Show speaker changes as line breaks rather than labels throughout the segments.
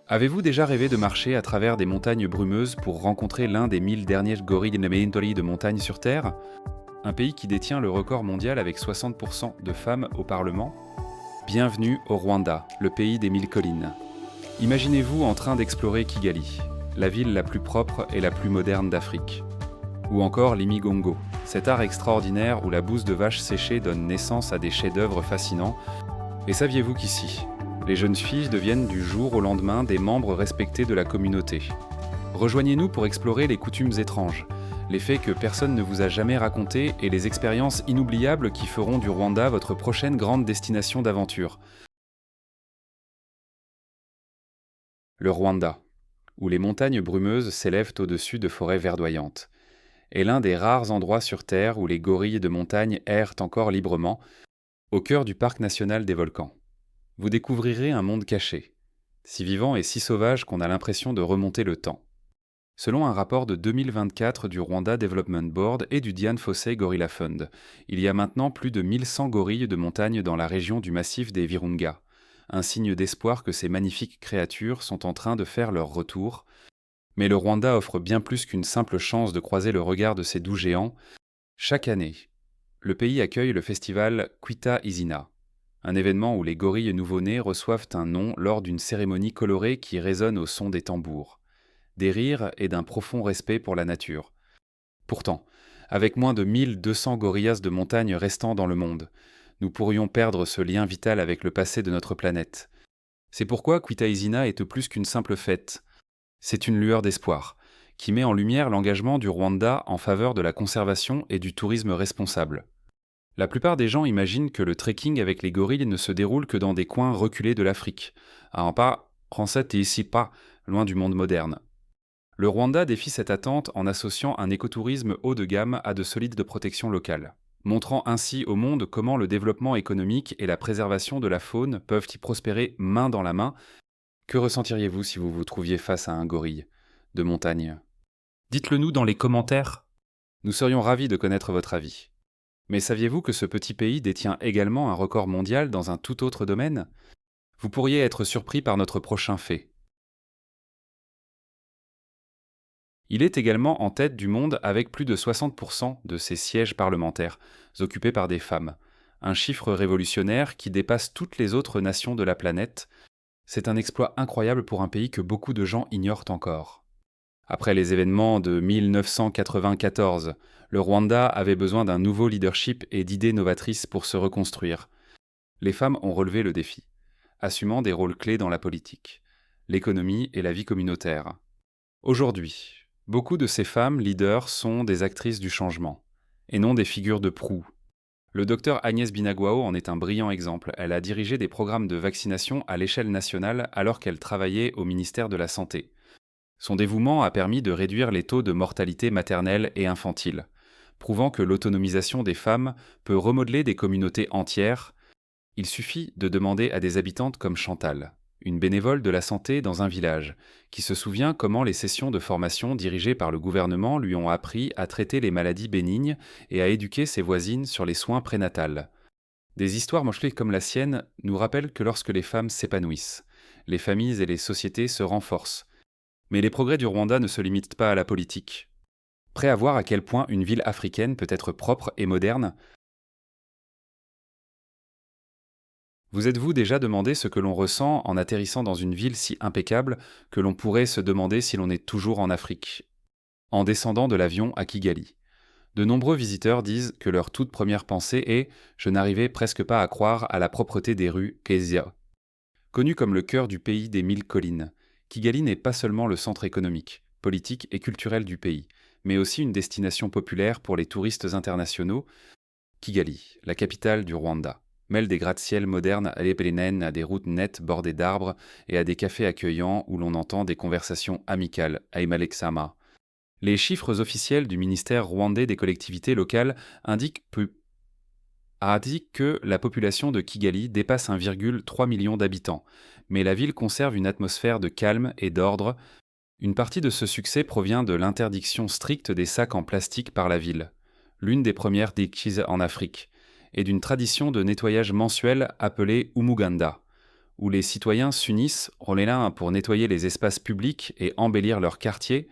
Avez-vous déjà rêvé de marcher à travers des montagnes brumeuses pour rencontrer l'un des 1000 derniers gorilles de montagne sur Terre? Un pays qui détient le record mondial avec 60% de femmes au Parlement? Bienvenue au Rwanda, le pays des 1000 collines. Imaginez-vous en train d'explorer Kigali, la ville la plus propre et la plus moderne d'Afrique. Ou encore l'Imigongo, cet art extraordinaire où la bouse de vache séchée donne naissance à des chefs-d'œuvre fascinants. Et saviez-vous qu'ici, les jeunes filles deviennent du jour au lendemain des membres respectés de la communauté? Rejoignez-nous pour explorer les coutumes étranges, les faits que personne ne vous a jamais racontés et les expériences inoubliables qui feront du Rwanda votre prochaine grande destination d'aventure. Le Rwanda, où les montagnes brumeuses s'élèvent au-dessus de forêts verdoyantes, est l'un des rares endroits sur Terre où les gorilles de montagne errent encore librement, au cœur du parc national des volcans. Vous découvrirez un monde caché, si vivant et si sauvage qu'on a l'impression de remonter le temps. Selon un rapport de 2024 du Rwanda Development Board et du Dian Fossey Gorilla Fund, il y a maintenant plus de 1100 gorilles de montagne dans la région du massif des Virunga, un signe d'espoir que ces magnifiques créatures sont en train de faire leur retour. Mais le Rwanda offre bien plus qu'une simple chance de croiser le regard de ces doux géants. Chaque année, le pays accueille le festival Kwita Izina, un événement où les gorilles nouveau-nés reçoivent un nom lors d'une cérémonie colorée qui résonne au son des tambours, des rires et d'un profond respect pour la nature. Pourtant, avec moins de 1200 gorillas de montagne restant dans le monde, nous pourrions perdre ce lien vital avec le passé de notre planète. C'est pourquoi Kwita Izina est plus qu'une simple fête. C'est une lueur d'espoir, qui met en lumière l'engagement du Rwanda en faveur de la conservation et du tourisme responsable. La plupart des gens imaginent que le trekking avec les gorilles ne se déroule que dans des coins reculés de l'Afrique. Ah, pas, français et ici pas, loin du monde moderne. Le Rwanda défie cette attente en associant un écotourisme haut de gamme à de solides protections locales, montrant ainsi au monde comment le développement économique et la préservation de la faune peuvent y prospérer main dans la main. Que ressentiriez-vous si vous vous trouviez face à un gorille de montagne? Dites-le nous dans les commentaires. Nous serions ravis de connaître votre avis. Mais saviez-vous que ce petit pays détient également un record mondial dans un tout autre domaine? Vous pourriez être surpris par notre prochain fait. Il est également en tête du monde avec plus de 60% de ses sièges parlementaires occupés par des femmes, un chiffre révolutionnaire qui dépasse toutes les autres nations de la planète. C'est un exploit incroyable pour un pays que beaucoup de gens ignorent encore. Après les événements de 1994, le Rwanda avait besoin d'un nouveau leadership et d'idées novatrices pour se reconstruire. Les femmes ont relevé le défi, assumant des rôles clés dans la politique, l'économie et la vie communautaire. Aujourd'hui, beaucoup de ces femmes leaders sont des actrices du changement, et non des figures de proue. Le docteur Agnès Binagwaho en est un brillant exemple. Elle a dirigé des programmes de vaccination à l'échelle nationale alors qu'elle travaillait au ministère de la Santé. Son dévouement a permis de réduire les taux de mortalité maternelle et infantile, prouvant que l'autonomisation des femmes peut remodeler des communautés entières. Il suffit de demander à des habitantes comme Chantal, une bénévole de la santé dans un village, qui se souvient comment les sessions de formation dirigées par le gouvernement lui ont appris à traiter les maladies bénignes et à éduquer ses voisines sur les soins prénatals. Des histoires modelées comme la sienne nous rappellent que lorsque les femmes s'épanouissent, les familles et les sociétés se renforcent. Mais les progrès du Rwanda ne se limitent pas à la politique. Prêt à voir à quel point une ville africaine peut être propre et moderne? Vous êtes-vous déjà demandé ce que l'on ressent en atterrissant dans une ville si impeccable que l'on pourrait se demander si l'on est toujours en Afrique, en descendant de l'avion à Kigali? De nombreux visiteurs disent que leur toute première pensée est « Je n'arrivais presque pas à croire à la propreté des rues Kezia ». Connu comme le cœur du pays des 1000 collines, Kigali n'est pas seulement le centre économique, politique et culturel du pays, mais aussi une destination populaire pour les touristes internationaux. Kigali, la capitale du Rwanda, mêle des gratte-ciels modernes à l'épélénène, à des routes nettes bordées d'arbres et à des cafés accueillants où l'on entend des conversations amicales à Imalexama. Les chiffres officiels du ministère rwandais des collectivités locales indiquent que la population de Kigali dépasse 1,3 million d'habitants, mais la ville conserve une atmosphère de calme et d'ordre. Une partie de ce succès provient de l'interdiction stricte des sacs en plastique par la ville, l'une des premières déquises en Afrique, et d'une tradition de nettoyage mensuel appelée Umuganda, où les citoyens s'unissent, on est là pour nettoyer les espaces publics et embellir leur quartier,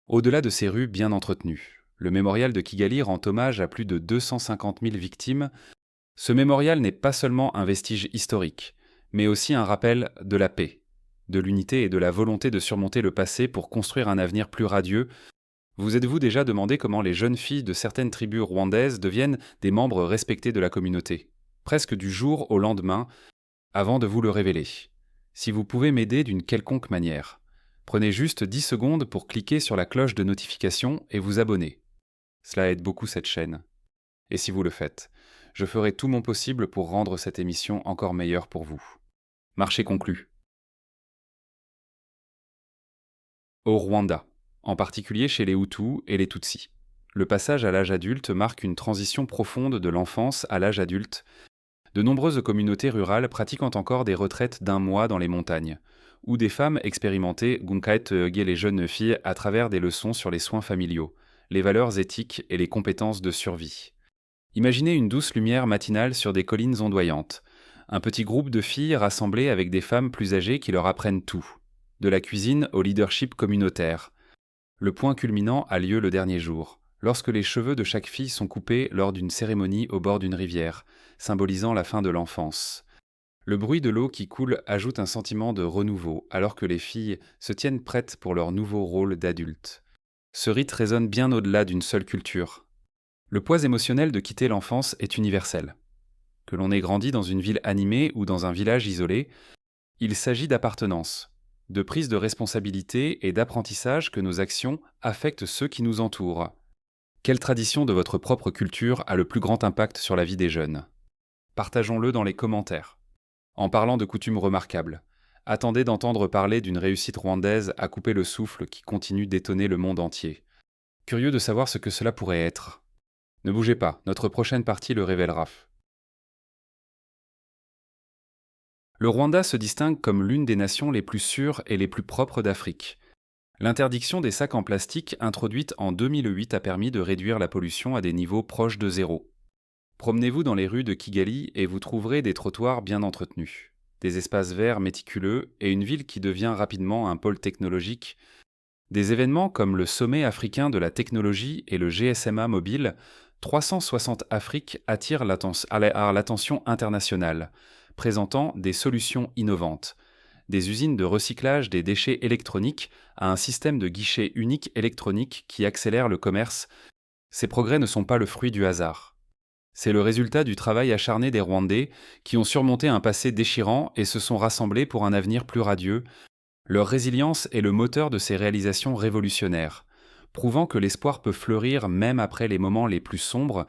au-delà de ces rues bien entretenues. Le mémorial de Kigali rend hommage à plus de 250 000 victimes. Ce mémorial n'est pas seulement un vestige historique, mais aussi un rappel de la paix, de l'unité et de la volonté de surmonter le passé pour construire un avenir plus radieux. Vous êtes-vous déjà demandé comment les jeunes filles de certaines tribus rwandaises deviennent des membres respectés de la communauté, presque du jour au lendemain, avant de vous le révéler? Si vous pouvez m'aider d'une quelconque manière, prenez juste 10 secondes pour cliquer sur la cloche de notification et vous abonner. Cela aide beaucoup cette chaîne. Et si vous le faites, je ferai tout mon possible pour rendre cette émission encore meilleure pour vous. Marché conclu. Au Rwanda, en particulier chez les Hutus et les Tutsis, le passage à l'âge adulte marque une transition profonde de l'enfance à l'âge adulte. De nombreuses communautés rurales pratiquant encore des retraites d'un mois dans les montagnes, où des femmes expérimentées guident les jeunes filles à travers des leçons sur les soins familiaux, les valeurs éthiques et les compétences de survie. Imaginez une douce lumière matinale sur des collines ondoyantes, un petit groupe de filles rassemblées avec des femmes plus âgées qui leur apprennent tout, de la cuisine au leadership communautaire. Le point culminant a lieu le dernier jour, lorsque les cheveux de chaque fille sont coupés lors d'une cérémonie au bord d'une rivière, symbolisant la fin de l'enfance. Le bruit de l'eau qui coule ajoute un sentiment de renouveau, alors que les filles se tiennent prêtes pour leur nouveau rôle d'adultes. Ce rite résonne bien au-delà d'une seule culture. Le poids émotionnel de quitter l'enfance est universel. Que l'on ait grandi dans une ville animée ou dans un village isolé, il s'agit d'appartenance, de prise de responsabilité et d'apprentissage que nos actions affectent ceux qui nous entourent. Quelle tradition de votre propre culture a le plus grand impact sur la vie des jeunes? Partageons-le dans les commentaires. En parlant de coutumes remarquables, attendez d'entendre parler d'une réussite rwandaise à couper le souffle qui continue d'étonner le monde entier. Curieux de savoir ce que cela pourrait être. Ne bougez pas, notre prochaine partie le révélera. Le Rwanda se distingue comme l'une des nations les plus sûres et les plus propres d'Afrique. L'interdiction des sacs en plastique introduite en 2008 a permis de réduire la pollution à des niveaux proches de zéro. Promenez-vous dans les rues de Kigali et vous trouverez des trottoirs bien entretenus, des espaces verts méticuleux et une ville qui devient rapidement un pôle technologique. Des événements comme le Sommet africain de la technologie et le GSMA mobile, 360 Afrique attirent l'attention internationale, présentant des solutions innovantes, des usines de recyclage des déchets électroniques à un système de guichet unique électronique qui accélère le commerce. Ces progrès ne sont pas le fruit du hasard. C'est le résultat du travail acharné des Rwandais qui ont surmonté un passé déchirant et se sont rassemblés pour un avenir plus radieux. Leur résilience est le moteur de ces réalisations révolutionnaires, prouvant que l'espoir peut fleurir même après les moments les plus sombres,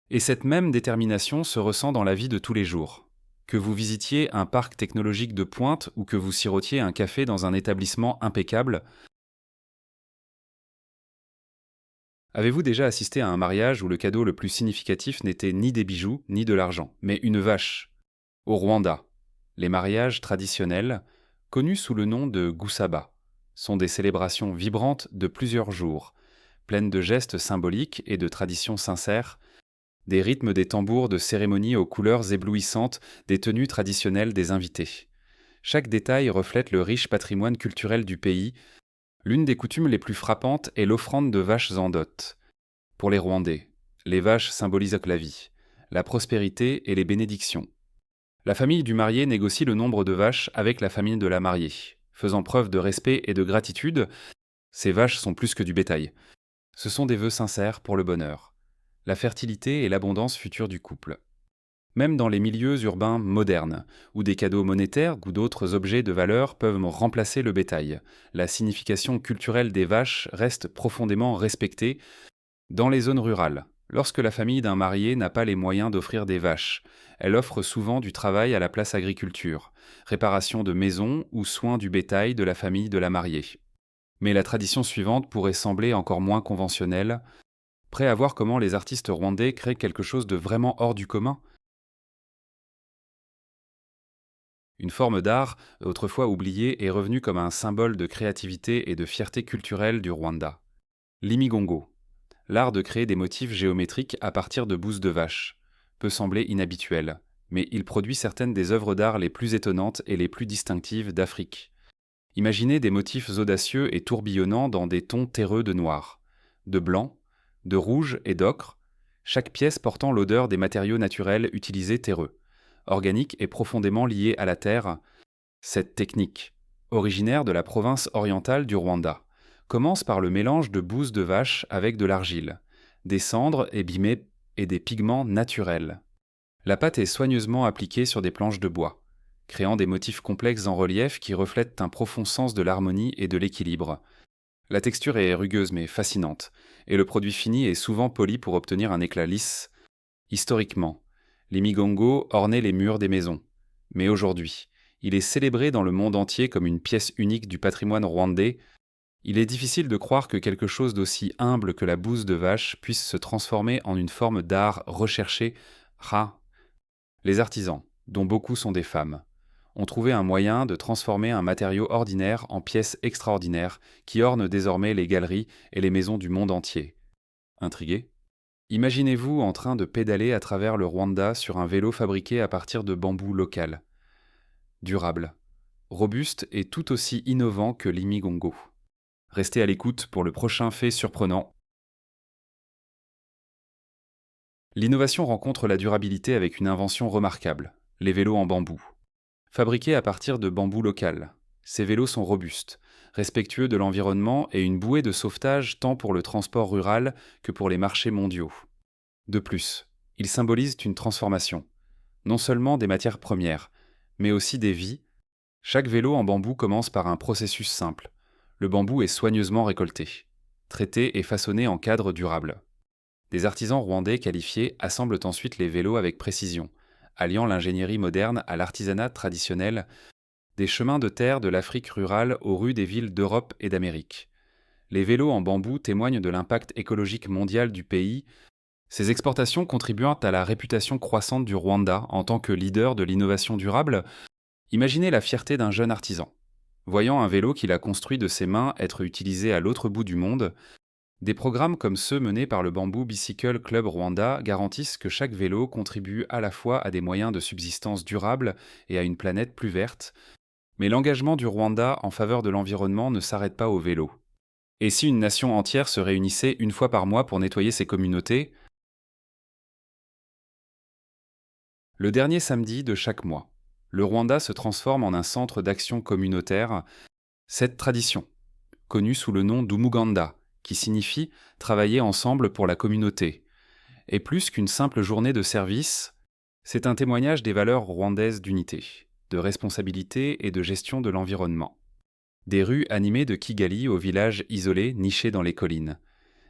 et cette même détermination se ressent dans la vie de tous les jours. Que vous visitiez un parc technologique de pointe ou que vous sirotiez un café dans un établissement impeccable, avez-vous déjà assisté à un mariage où le cadeau le plus significatif n'était ni des bijoux ni de l'argent, mais une vache? Au Rwanda, les mariages traditionnels, connus sous le nom de Gusaba, sont des célébrations vibrantes de plusieurs jours, pleines de gestes symboliques et de traditions sincères, des rythmes des tambours de cérémonies aux couleurs éblouissantes, des tenues traditionnelles des invités. Chaque détail reflète le riche patrimoine culturel du pays. L'une des coutumes les plus frappantes est l'offrande de vaches en dot. Pour les Rwandais, les vaches symbolisent la vie, la prospérité et les bénédictions. La famille du marié négocie le nombre de vaches avec la famille de la mariée. Faisant preuve de respect et de gratitude, ces vaches sont plus que du bétail. Ce sont des vœux sincères pour le bonheur, la fertilité et l'abondance future du couple. Même dans les milieux urbains modernes, où des cadeaux monétaires ou d'autres objets de valeur peuvent remplacer le bétail, la signification culturelle des vaches reste profondément respectée. Dans les zones rurales, lorsque la famille d'un marié n'a pas les moyens d'offrir des vaches, elle offre souvent du travail à la place agriculture, réparation de maisons ou soins du bétail de la famille de la mariée. Mais la tradition suivante pourrait sembler encore moins conventionnelle. Prêt à voir comment les artistes rwandais créent quelque chose de vraiment hors du commun? Une forme d'art, autrefois oubliée, est revenue comme un symbole de créativité et de fierté culturelle du Rwanda. L'imigongo, l'art de créer des motifs géométriques à partir de bousses de vache, peut sembler inhabituel, mais il produit certaines des œuvres d'art les plus étonnantes et les plus distinctives d'Afrique. Imaginez des motifs audacieux et tourbillonnants dans des tons terreux de noir, de blanc, de rouge et d'ocre, chaque pièce portant l'odeur des matériaux naturels utilisés terreux, organiques et profondément liés à la terre. Cette technique, originaire de la province orientale du Rwanda, commence par le mélange de bouse de vache avec de l'argile, des cendres ébimées et des pigments naturels. La pâte est soigneusement appliquée sur des planches de bois, créant des motifs complexes en relief qui reflètent un profond sens de l'harmonie et de l'équilibre. La texture est rugueuse mais fascinante, et le produit fini est souvent poli pour obtenir un éclat lisse. Historiquement, l'imigongo ornait les murs des maisons, mais aujourd'hui, il est célébré dans le monde entier comme une pièce unique du patrimoine rwandais. Il est difficile de croire que quelque chose d'aussi humble que la bouse de vache puisse se transformer en une forme d'art recherchée. Les artisans, dont beaucoup sont des femmes, ont trouvé un moyen de transformer un matériau ordinaire en pièces extraordinaires qui ornent désormais les galeries et les maisons du monde entier. Intrigué ? Imaginez-vous en train de pédaler à travers le Rwanda sur un vélo fabriqué à partir de bambou local. Durable, robuste et tout aussi innovant que l'imigongo. Restez à l'écoute pour le prochain fait surprenant. L'innovation rencontre la durabilité avec une invention remarquable, les vélos en bambou. Fabriqués à partir de bambou local, ces vélos sont robustes, respectueux de l'environnement et une bouée de sauvetage tant pour le transport rural que pour les marchés mondiaux. De plus, ils symbolisent une transformation, non seulement des matières premières, mais aussi des vies. Chaque vélo en bambou commence par un processus simple. Le bambou est soigneusement récolté, traité et façonné en cadre durable. Des artisans rwandais qualifiés assemblent ensuite les vélos avec précision, alliant l'ingénierie moderne à l'artisanat traditionnel, des chemins de terre de l'Afrique rurale aux rues des villes d'Europe et d'Amérique. Les vélos en bambou témoignent de l'impact écologique mondial du pays, ces exportations contribuant à la réputation croissante du Rwanda en tant que leader de l'innovation durable. Imaginez la fierté d'un jeune artisan, voyant un vélo qu'il a construit de ses mains être utilisé à l'autre bout du monde. Des programmes comme ceux menés par le Bamboo Bicycle Club Rwanda garantissent que chaque vélo contribue à la fois à des moyens de subsistance durables et à une planète plus verte. Mais l'engagement du Rwanda en faveur de l'environnement ne s'arrête pas au vélo. Et si une nation entière se réunissait une fois par mois pour nettoyer ses communautés ? Le dernier samedi de chaque mois, le Rwanda se transforme en un centre d'action communautaire. Cette tradition, connue sous le nom d'Umuganda, qui signifie « travailler ensemble pour la communauté », est plus qu'une simple journée de service, c'est un témoignage des valeurs rwandaises d'unité, de responsabilité et de gestion de l'environnement. Des rues animées de Kigali au village isolé niché dans les collines.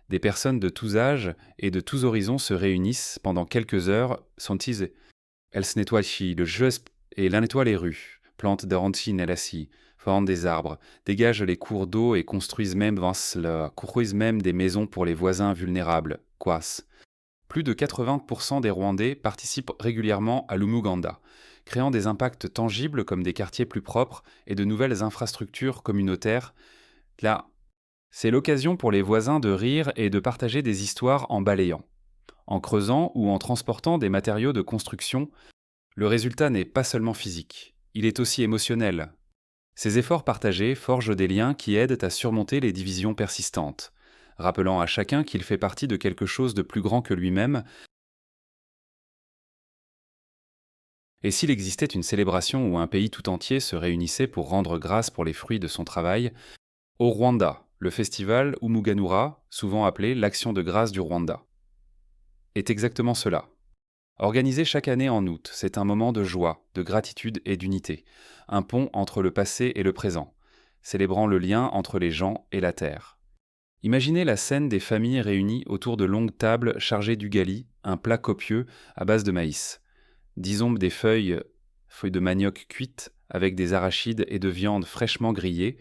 Des personnes de tous âges et de tous horizons se réunissent pendant quelques heures, elles se nettoient le jeu et l'un nettoie les rues, plantent des rantines forment des arbres, dégagent les cours d'eau et construisent même des maisons pour les voisins vulnérables. Plus de 80% des Rwandais participent régulièrement à l'Umuganda, créant des impacts tangibles comme des quartiers plus propres et de nouvelles infrastructures communautaires. Là, c'est l'occasion pour les voisins de rire et de partager des histoires en balayant, en creusant ou en transportant des matériaux de construction. Le résultat n'est pas seulement physique, il est aussi émotionnel. Ces efforts partagés forgent des liens qui aident à surmonter les divisions persistantes, rappelant à chacun qu'il fait partie de quelque chose de plus grand que lui-même. Et s'il existait une célébration où un pays tout entier se réunissait pour rendre grâce pour les fruits de son travail, au Rwanda, le festival Umuganura, souvent appelé l'Action de grâce du Rwanda, est exactement cela. Organisé chaque année en août, c'est un moment de joie, de gratitude et d'unité, un pont entre le passé et le présent, célébrant le lien entre les gens et la terre. Imaginez la scène des familles réunies autour de longues tables chargées d'ugali, un plat copieux à base de maïs. Disons des feuilles de manioc cuites avec des arachides et de viande fraîchement grillée.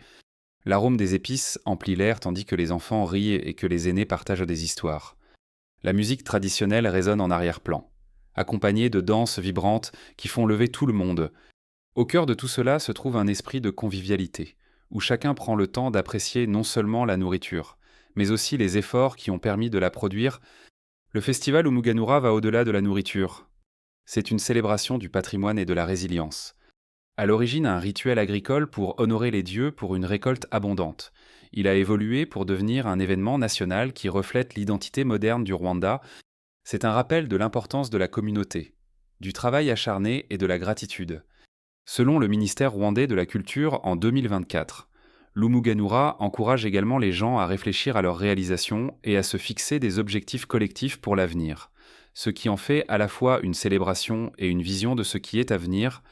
L'arôme des épices emplit l'air tandis que les enfants rient et que les aînés partagent des histoires. La musique traditionnelle résonne en arrière-plan, accompagnée de danses vibrantes qui font lever tout le monde. Au cœur de tout cela se trouve un esprit de convivialité, où chacun prend le temps d'apprécier non seulement la nourriture, mais aussi les efforts qui ont permis de la produire. Le festival Umuganura va au-delà de la nourriture. C'est une célébration du patrimoine et de la résilience. À l'origine, un rituel agricole pour honorer les dieux pour une récolte abondante. Il a évolué pour devenir un événement national qui reflète l'identité moderne du Rwanda. C'est un rappel de l'importance de la communauté, du travail acharné et de la gratitude. Selon le ministère rwandais de la Culture en 2024, l'Umuganura encourage également les gens à réfléchir à leurs réalisations et à se fixer des objectifs collectifs pour l'avenir, ce qui en fait à la fois une célébration et une vision de ce qui est à venir.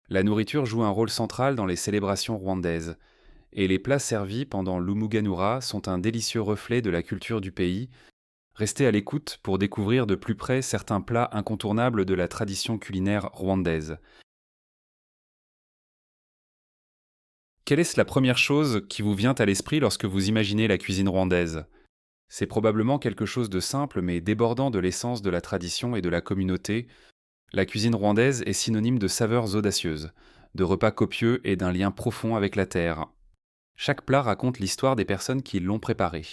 La nourriture joue un rôle central dans les célébrations rwandaises, et les plats servis pendant l'Umuganura sont un délicieux reflet de la culture du pays. Restez à l'écoute pour découvrir de plus près certains plats incontournables de la tradition culinaire rwandaise. Quelle est la première chose qui vous vient à l'esprit lorsque vous imaginez la cuisine rwandaise? C'est probablement quelque chose de simple mais débordant de l'essence de la tradition et de la communauté. La cuisine rwandaise est synonyme de saveurs audacieuses, de repas copieux et d'un lien profond avec la terre. Chaque plat raconte l'histoire des personnes qui l'ont préparé.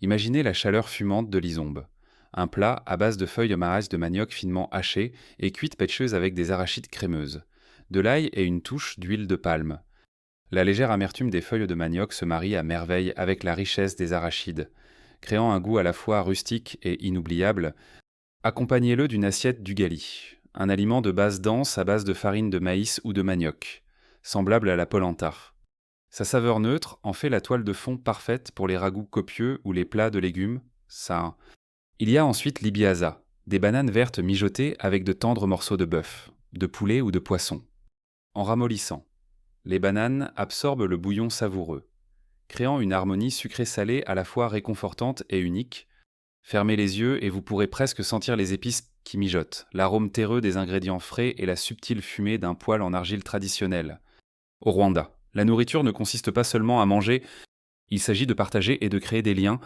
Imaginez la chaleur fumante de l'isombe. Un plat à base de feuilles de maïs de manioc finement hachées et cuites pêcheuses avec des arachides crémeuses, de l'ail et une touche d'huile de palme. La légère amertume des feuilles de manioc se marie à merveille avec la richesse des arachides, créant un goût à la fois rustique et inoubliable. Accompagnez-le d'une assiette d'ugali, un aliment de base dense à base de farine de maïs ou de manioc, semblable à la polenta. Sa saveur neutre en fait la toile de fond parfaite pour les ragoûts copieux ou les plats de légumes. Ça. Il y a ensuite l'ibiaza, des bananes vertes mijotées avec de tendres morceaux de bœuf, de poulet ou de poisson. En ramollissant, les bananes absorbent le bouillon savoureux, créant une harmonie sucrée-salée à la fois réconfortante et unique. Fermez les yeux et vous pourrez presque sentir les épices qui mijotent, l'arôme terreux des ingrédients frais et la subtile fumée d'un poêle en argile traditionnel. Au Rwanda, la nourriture ne consiste pas seulement à manger, il s'agit de partager et de créer des liens.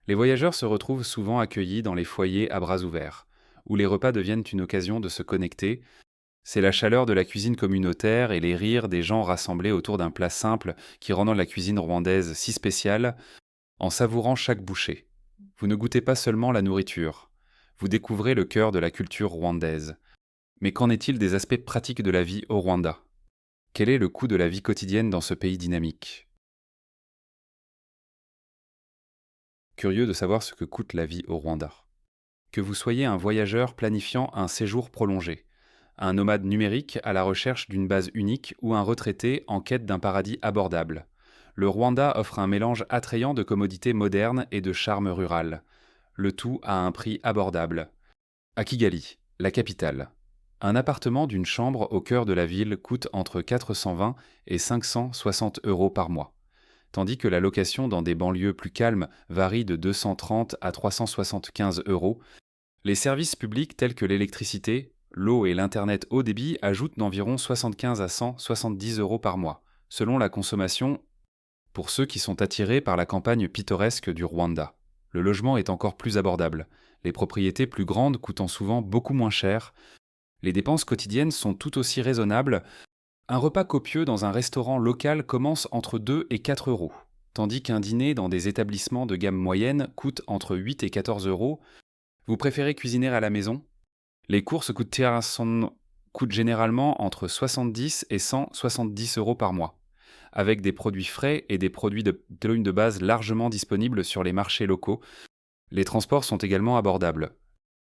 Les voyageurs se retrouvent souvent accueillis dans les foyers à bras ouverts, où les repas deviennent une occasion de se connecter. C'est la chaleur de la cuisine communautaire et les rires des gens rassemblés autour d'un plat simple qui rendent la cuisine rwandaise si spéciale. En savourant chaque bouchée, vous ne goûtez pas seulement la nourriture, vous découvrez le cœur de la culture rwandaise. Mais qu'en est-il des aspects pratiques de la vie au Rwanda? Quel est le coût de la vie quotidienne dans ce pays dynamique? Curieux de savoir ce que coûte la vie au Rwanda. Que vous soyez un voyageur planifiant un séjour prolongé, un nomade numérique à la recherche d'une base unique ou un retraité en quête d'un paradis abordable, le Rwanda offre un mélange attrayant de commodités modernes et de charme rural, le tout à un prix abordable. À Kigali, la capitale, un appartement d'une chambre au cœur de la ville coûte entre 420 et 560 euros par mois, tandis que la location dans des banlieues plus calmes varie de 230 à 375 euros. Les services publics tels que l'électricité, l'eau et l'Internet haut débit ajoutent d'environ 75 à 170 euros par mois, selon la consommation pour ceux qui sont attirés par la campagne pittoresque du Rwanda. Le logement est encore plus abordable, les propriétés plus grandes coûtant souvent beaucoup moins cher. Les dépenses quotidiennes sont tout aussi raisonnables. Un repas copieux dans un restaurant local commence entre 2 et 4 euros, tandis qu'un dîner dans des établissements de gamme moyenne coûte entre 8 et 14 euros. Vous préférez cuisiner à la maison? Les courses coûtent généralement entre 70 et 170 euros par mois, avec des produits frais et des produits de base largement disponibles sur les marchés locaux. Les transports sont également abordables.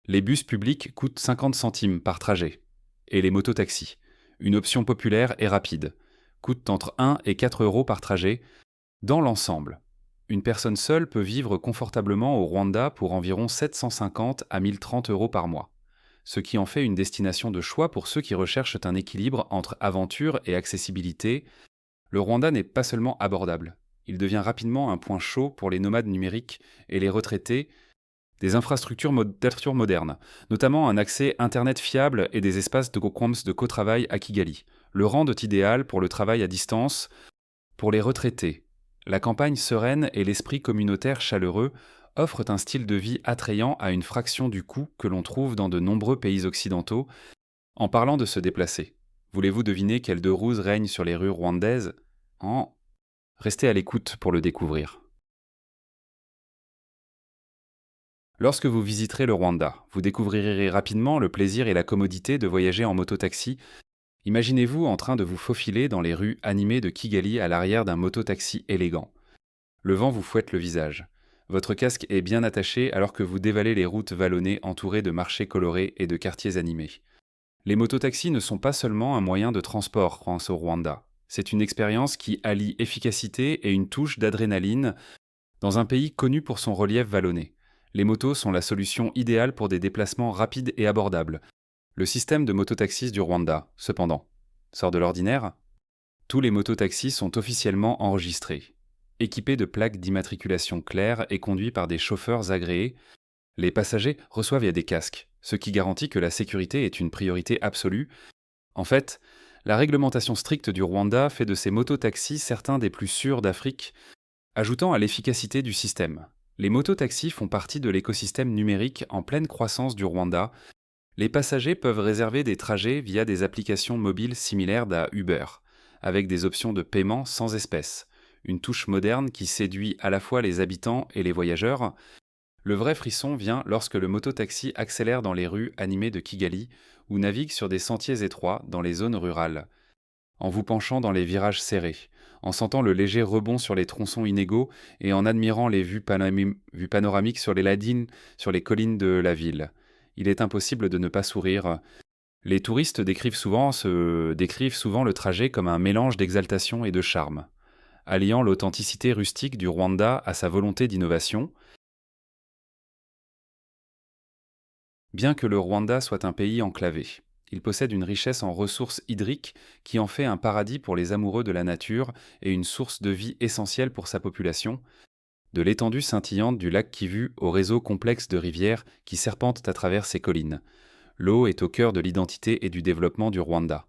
Les bus publics coûtent 50 centimes par trajet, et les mototaxis, une option populaire et rapide, coûtent entre 1 et 4 euros par trajet. Dans l'ensemble, une personne seule peut vivre confortablement au Rwanda pour environ 750 à 1030 euros par mois, ce qui en fait une destination de choix pour ceux qui recherchent un équilibre entre aventure et accessibilité. Le Rwanda n'est pas seulement abordable, il devient rapidement un point chaud pour les nomades numériques et les retraités. Des infrastructures modernes, notamment un accès Internet fiable et des espaces de co-travail à Kigali, le rendent idéal pour le travail à distance. Pour les retraités, la campagne sereine et l'esprit communautaire chaleureux offrent un style de vie attrayant à une fraction du coût que l'on trouve dans de nombreux pays occidentaux. En parlant de se déplacer, voulez-vous deviner quelles deux rouses règnent sur les rues rwandaises? Restez à l'écoute pour le découvrir. Lorsque vous visiterez le Rwanda, vous découvrirez rapidement le plaisir et la commodité de voyager en mototaxi. Imaginez-vous en train de vous faufiler dans les rues animées de Kigali à l'arrière d'un mototaxi élégant. Le vent vous fouette le visage. Votre casque est bien attaché alors que vous dévalez les routes vallonnées entourées de marchés colorés et de quartiers animés. Les mototaxis ne sont pas seulement un moyen de transport au Rwanda. C'est une expérience qui allie efficacité et une touche d'adrénaline dans un pays connu pour son relief vallonné. Les motos sont la solution idéale pour des déplacements rapides et abordables. Le système de mototaxis du Rwanda, cependant, sort de l'ordinaire. Tous les mototaxis sont officiellement enregistrés, équipés de plaques d'immatriculation claires et conduits par des chauffeurs agréés. Les passagers reçoivent des casques, ce qui garantit que la sécurité est une priorité absolue. En fait, la réglementation stricte du Rwanda fait de ces mototaxis certains des plus sûrs d'Afrique, ajoutant à l'efficacité du système. Les mototaxis font partie de l'écosystème numérique en pleine croissance du Rwanda. Les passagers peuvent réserver des trajets via des applications mobiles similaires à Uber, avec des options de paiement sans espèces, une touche moderne qui séduit à la fois les habitants et les voyageurs. Le vrai frisson vient lorsque le mototaxi accélère dans les rues animées de Kigali ou navigue sur des sentiers étroits dans les zones rurales, en vous penchant dans les virages serrés, en sentant le léger rebond sur les tronçons inégaux et en admirant les vues panoramiques sur les ladines, sur les collines de la ville. Il est impossible de ne pas sourire. Les touristes décrivent souvent le trajet comme un mélange d'exaltation et de charme, alliant l'authenticité rustique du Rwanda à sa volonté d'innovation. Bien que le Rwanda soit un pays enclavé, il possède une richesse en ressources hydriques qui en fait un paradis pour les amoureux de la nature et une source de vie essentielle pour sa population, de l'étendue scintillante du lac Kivu au réseau complexe de rivières qui serpentent à travers ses collines. L'eau est au cœur de l'identité et du développement du Rwanda.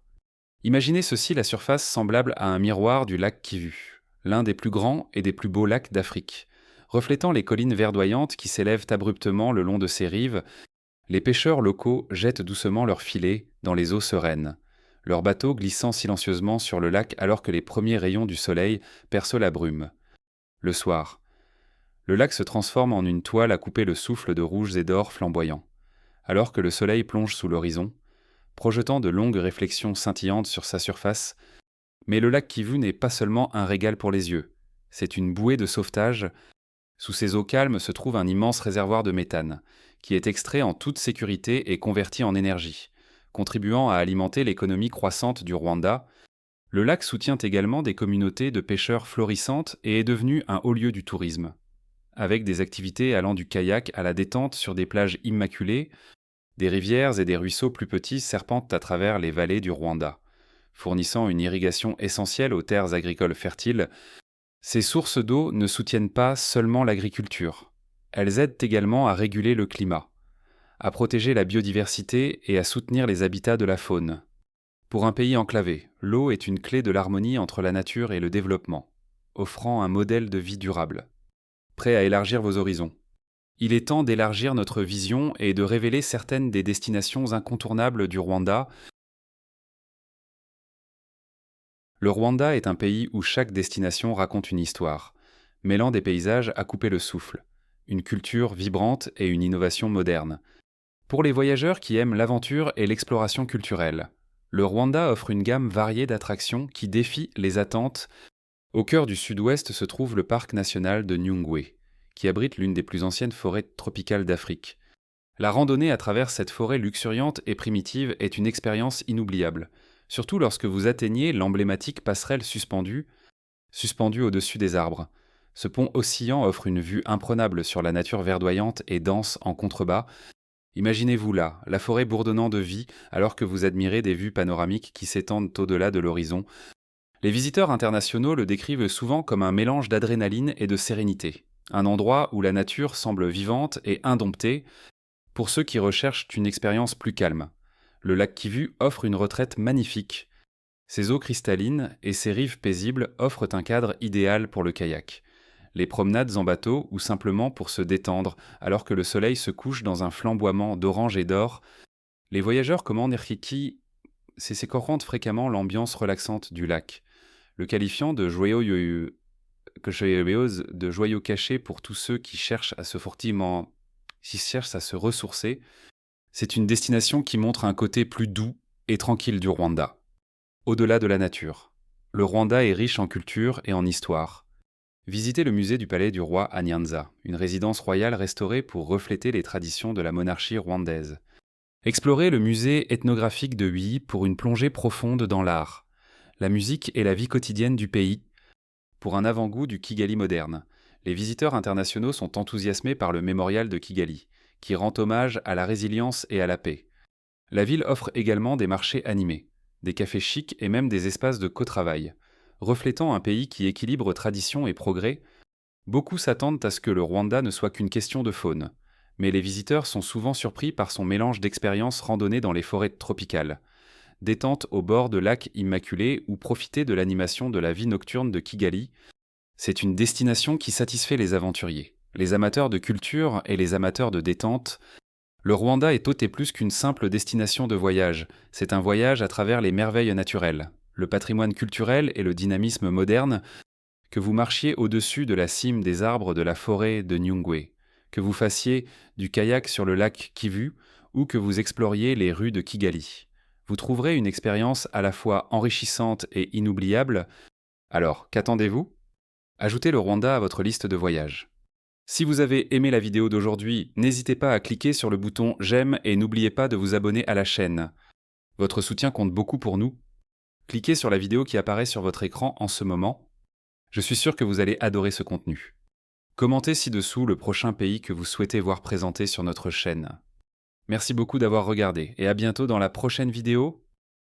Imaginez ceci, la surface semblable à un miroir du lac Kivu, l'un des plus grands et des plus beaux lacs d'Afrique. Reflétant les collines verdoyantes qui s'élèvent abruptement le long de ses rives, les pêcheurs locaux jettent doucement leurs filets dans les eaux sereines, leurs bateaux glissant silencieusement sur le lac alors que les premiers rayons du soleil percent la brume. Le soir, le lac se transforme en une toile à couper le souffle de rouges et d'or flamboyants. Alors que le soleil plonge sous l'horizon, projetant de longues réflexions scintillantes sur sa surface, mais le lac Kivu n'est pas seulement un régal pour les yeux, c'est une bouée de sauvetage. Sous ces eaux calmes se trouve un immense réservoir de méthane, qui est extrait en toute sécurité et converti en énergie, contribuant à alimenter l'économie croissante du Rwanda. Le lac soutient également des communautés de pêcheurs florissantes et est devenu un haut lieu du tourisme, avec des activités allant du kayak à la détente sur des plages immaculées. Des rivières et des ruisseaux plus petits serpentent à travers les vallées du Rwanda, fournissant une irrigation essentielle aux terres agricoles fertiles. Ces sources d'eau ne soutiennent pas seulement l'agriculture, elles aident également à réguler le climat, à protéger la biodiversité et à soutenir les habitats de la faune. Pour un pays enclavé, l'eau est une clé de l'harmonie entre la nature et le développement, offrant un modèle de vie durable. Prêt à élargir vos horizons. Il est temps d'élargir notre vision et de révéler certaines des destinations incontournables du Rwanda. Le Rwanda est un pays où chaque destination raconte une histoire, mêlant des paysages à couper le souffle, une culture vibrante et une innovation moderne. Pour les voyageurs qui aiment l'aventure et l'exploration culturelle, le Rwanda offre une gamme variée d'attractions qui défient les attentes. Au cœur du sud-ouest se trouve le parc national de Nyungwe, qui abrite l'une des plus anciennes forêts tropicales d'Afrique. La randonnée à travers cette forêt luxuriante et primitive est une expérience inoubliable, surtout lorsque vous atteignez l'emblématique passerelle suspendue au-dessus des arbres. Ce pont oscillant offre une vue imprenable sur la nature verdoyante et dense en contrebas. Imaginez-vous là, la forêt bourdonnant de vie, alors que vous admirez des vues panoramiques qui s'étendent au-delà de l'horizon. Les visiteurs internationaux le décrivent souvent comme un mélange d'adrénaline et de sérénité, un endroit où la nature semble vivante et indomptée. Pour ceux qui recherchent une expérience plus calme, le lac Kivu offre une retraite magnifique. Ses eaux cristallines et ses rives paisibles offrent un cadre idéal pour le kayak, les promenades en bateau ou simplement pour se détendre alors que le soleil se couche dans un flamboiement d'orange et d'or. Les voyageurs comme Rikiki s'écorrent fréquemment l'ambiance relaxante du lac, le qualifiant de joyau caché pour tous ceux qui cherchent à se furtivement qui cherchent à se ressourcer, c'est une destination qui montre un côté plus doux et tranquille du Rwanda. Au-delà de la nature, le Rwanda est riche en culture et en histoire. Visitez le musée du palais du roi à Nyanza, une résidence royale restaurée pour refléter les traditions de la monarchie rwandaise. Explorez le musée ethnographique de Huy pour une plongée profonde dans l'art, la musique et la vie quotidienne du pays, pour un avant-goût du Kigali moderne. Les visiteurs internationaux sont enthousiasmés par le mémorial de Kigali, qui rend hommage à la résilience et à la paix. La ville offre également des marchés animés, des cafés chics et même des espaces de co-travail. Reflétant un pays qui équilibre tradition et progrès, beaucoup s'attendent à ce que le Rwanda ne soit qu'une question de faune. Mais les visiteurs sont souvent surpris par son mélange d'expériences randonnées dans les forêts tropicales, détente au bord de lacs immaculés ou profiter de l'animation de la vie nocturne de Kigali. C'est une destination qui satisfait les aventuriers, les amateurs de culture et les amateurs de détente. Le Rwanda est autre et plus qu'une simple destination de voyage, c'est un voyage à travers les merveilles naturelles, le patrimoine culturel et le dynamisme moderne, que vous marchiez au-dessus de la cime des arbres de la forêt de Nyungwe, que vous fassiez du kayak sur le lac Kivu ou que vous exploriez les rues de Kigali. Vous trouverez une expérience à la fois enrichissante et inoubliable. Alors, qu'attendez-vous ? Ajoutez le Rwanda à votre liste de voyages. Si vous avez aimé la vidéo d'aujourd'hui, n'hésitez pas à cliquer sur le bouton j'aime et n'oubliez pas de vous abonner à la chaîne. Votre soutien compte beaucoup pour nous. Cliquez sur la vidéo qui apparaît sur votre écran en ce moment. Je suis sûr que vous allez adorer ce contenu. Commentez ci-dessous le prochain pays que vous souhaitez voir présenté sur notre chaîne. Merci beaucoup d'avoir regardé et à bientôt dans la prochaine vidéo.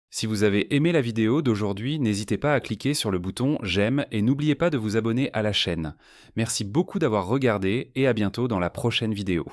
Si vous avez aimé la vidéo d'aujourd'hui, n'hésitez pas à cliquer sur le bouton j'aime et n'oubliez pas de vous abonner à la chaîne. Merci beaucoup d'avoir regardé et à bientôt dans la prochaine vidéo.